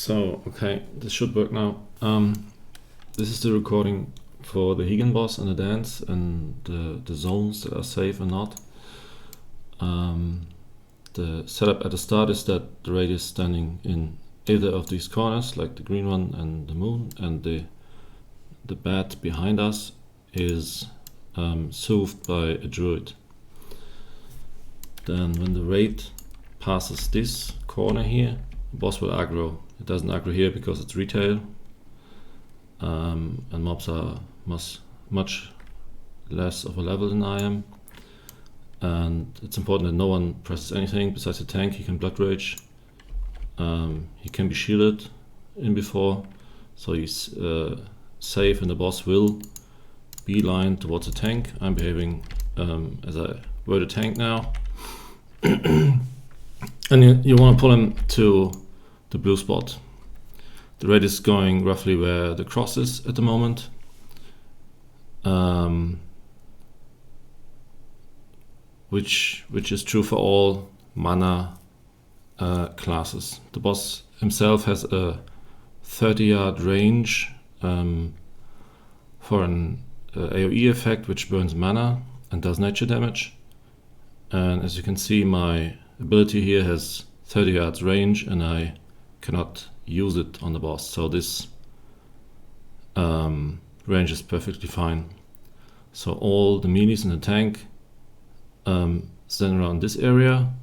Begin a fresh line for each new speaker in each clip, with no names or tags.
So, okay, this should work now. This is the recording for the Heigan boss and the dance and the zones that are safe and not. The setup at the start is that the raid is standing in either of these corners, like the green one and the moon, and the bat behind us is soothed by a druid. Then when the raid passes this corner here, the boss will aggro. It doesn't aggro here because it's retail, and mobs are much less of a level than I am. And it's important that no one presses anything besides the tank. He can blood rage. He can be shielded in before, so he's safe, and the boss will beeline towards the tank. I'm behaving as I were the tank now. And you want to pull him to the blue spot. The raid is going roughly where the cross is at the moment. Which is true for all mana classes. The boss himself has a 30-yard range for an AoE effect which burns mana and does nature damage. And as you can see, my ability here has 30 yards range and I cannot use it on the boss. So this range is perfectly fine. So all the melees in the tank stand around this area,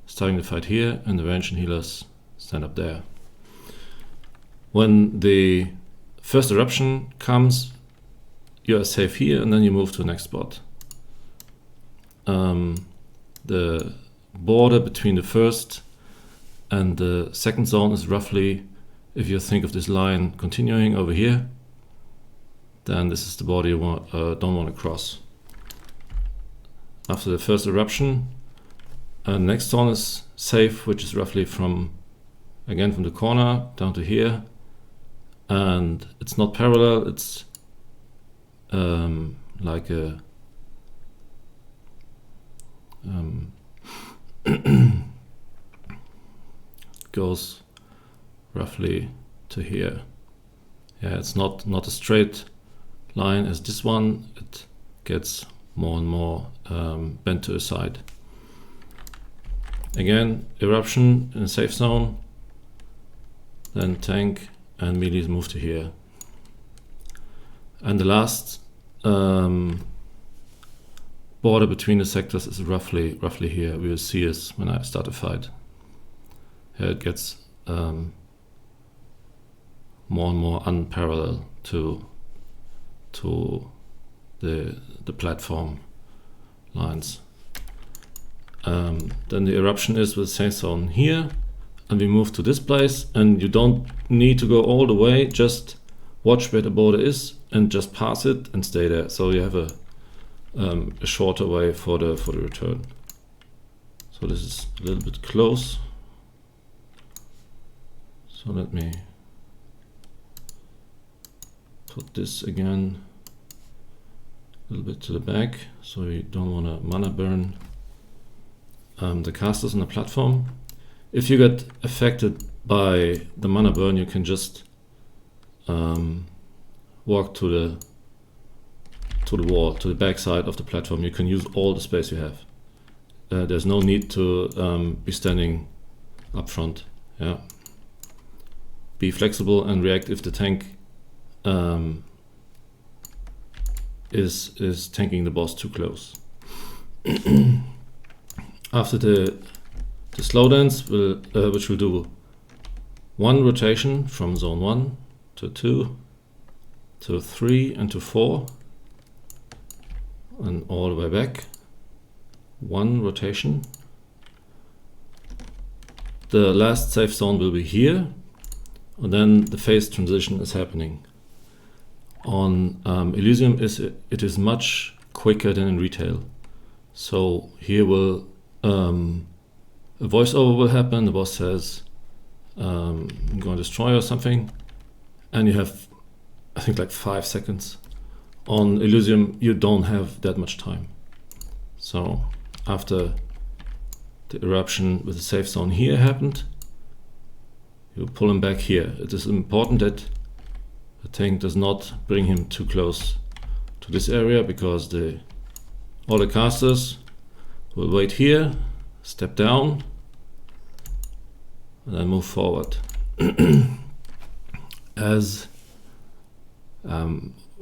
starting the fight here, and the range and healers stand up there. When the first eruption comes, you are safe here, and then you move to the next spot. The border between the first and the second zone is roughly, if you think of this line continuing over here, then this is the border you don't want to cross. After the first eruption, the next zone is safe, which is roughly from the corner down to here, and it's not parallel, it's like a goes roughly to here. Yeah, it's not a straight line as this one. It gets more and more bent to the side. Again, eruption in a safe zone, then tank and melees move to here. And the last border between the sectors is roughly here. We will see this when I start a fight. Here it gets more and more unparalleled to the platform lines. Then the eruption is with the safe zone here, and we move to this place, and you don't need to go all the way, just watch where the border is and just pass it and stay there. So you have a shorter way for the return. So this is a little bit close. So let me put this again a little bit to the back, so you don't want to mana burn the casters on the platform. If you get affected by the mana burn, you can just walk to the wall, to the back side of the platform. You can use all the space you have. There's no need to be standing up front. Yeah. Be flexible and react if the tank is tanking the boss too close. After the slow dance, which will do one rotation from zone 1 to 2 to 3 and to 4, and all the way back. One rotation. The last safe zone will be here, and then the phase transition is happening. On Elysium, it is much quicker than in retail. So here will a voiceover will happen. The boss says, I'm going to destroy or something, and you have, I think, like 5 seconds. On Elysium, you don't have that much time. So after the eruption with the safe zone here happened, you pull him back here. It is important that the tank does not bring him too close to this area, because all the casters will wait here, step down, and then move forward.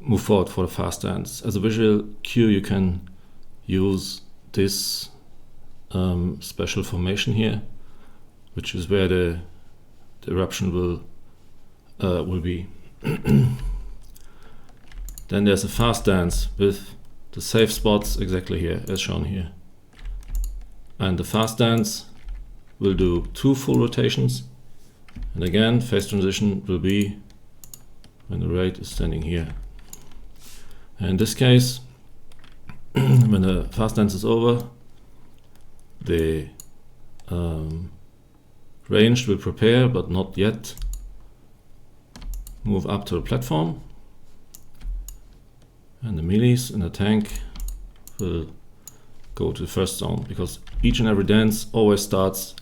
Move forward for the fast dance. As a visual cue, you can use this special formation here, which is where the eruption will be. Then there's a fast dance with the safe spots exactly here, as shown here. And the fast dance will do 2 full rotations, and again phase transition will be when the raid is standing here. And in this case, when the fast dance is over, the ranged will prepare, but not yet move up to the platform, and the melees in the tank will go to the first zone, because each and every dance always starts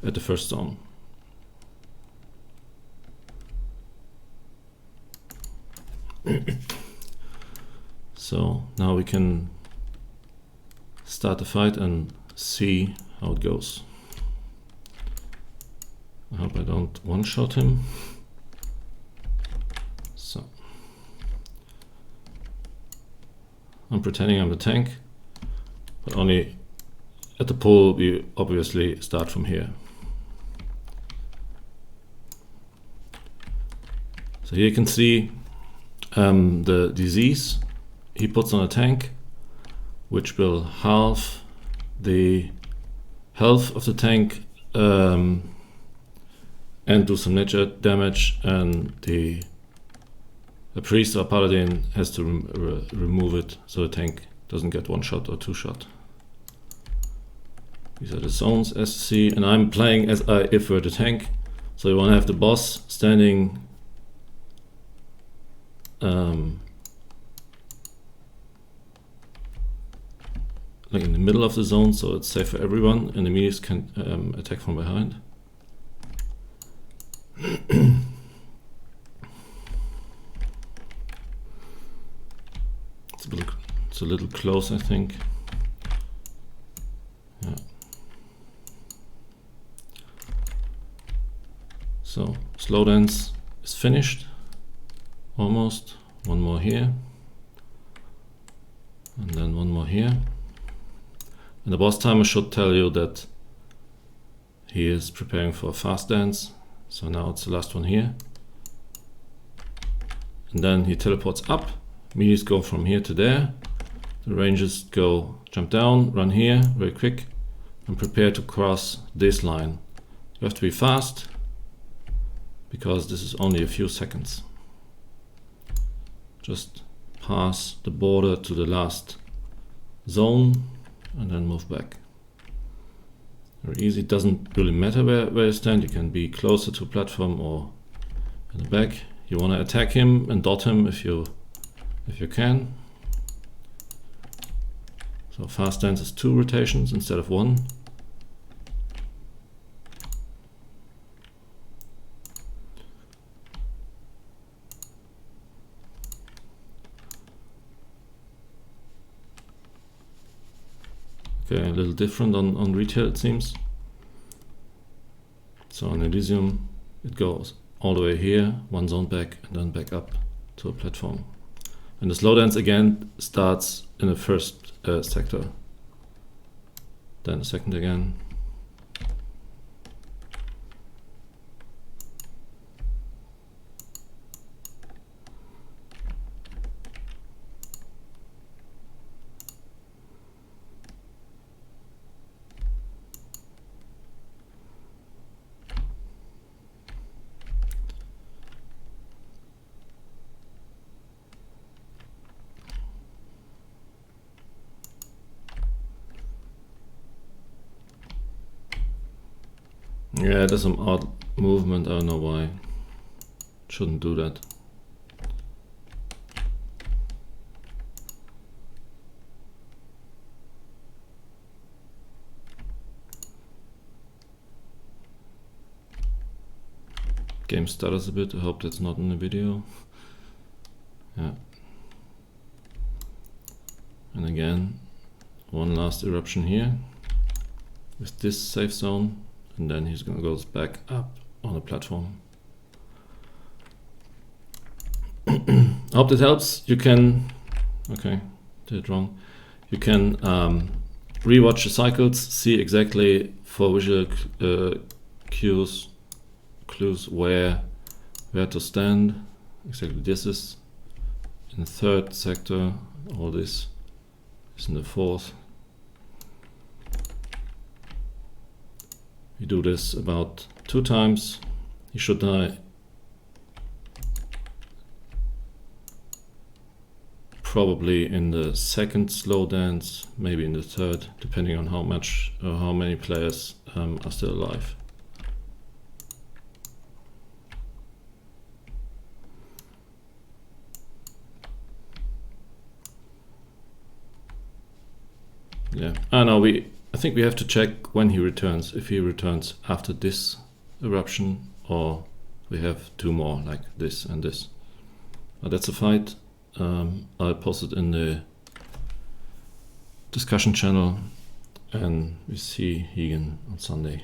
at the first zone. So now we can start the fight and see how it goes. I hope I don't one-shot him. So I'm pretending I'm the tank, but only at the pull we obviously start from here. So here you can see the disease he puts on a tank, which will halve the health of the tank and do some nature damage, and the priest or paladin has to remove it so the tank doesn't get 1-shot or 2-shot. These are the zones as you see, and I'm playing as if we're the tank. So you want to have the boss standing like in the middle of the zone, so it's safe for everyone, and the melees can attack from behind. It's a little close, I think. Yeah. So slow dance is finished, almost. One more here, and then one more here. And the boss timer should tell you that he is preparing for a fast dance. So now it's the last one here. And then he teleports up. Melees go from here to there. The rangers jump down, run here very quick, and prepare to cross this line. You have to be fast, because this is only a few seconds. Just pass the border to the last zone and then move back. Very easy. It doesn't really matter where you stand. You can be closer to a platform or in the back. You want to attack him and dot him if you can. So fast dance is 2 rotations instead of 1. Okay, a little different on retail it seems. So on Elysium it goes all the way here, 1 zone back, and then back up to a platform. And the slow dance again starts in the first sector, then the second again. Yeah, there's some odd movement, I don't know why. Shouldn't do that. game stutters a bit. I hope that's not in the video. Yeah. And again, one last eruption here with this safe zone, and then he's gonna go back up on the platform. I hope that helps. You can, okay, did it wrong. You can rewatch the cycles, see exactly for visual clues where to stand. Exactly, this is in the third sector, all this is in the fourth. We do this about 2 times. He should die probably in the second slow dance, maybe in the third, depending on how much or how many players are still alive. Yeah, I think we have to check when he returns, if he returns after this eruption, or we have 2 more like this and this. But that's a fight. I'll post it in the discussion channel, and we see Heigan on Sunday.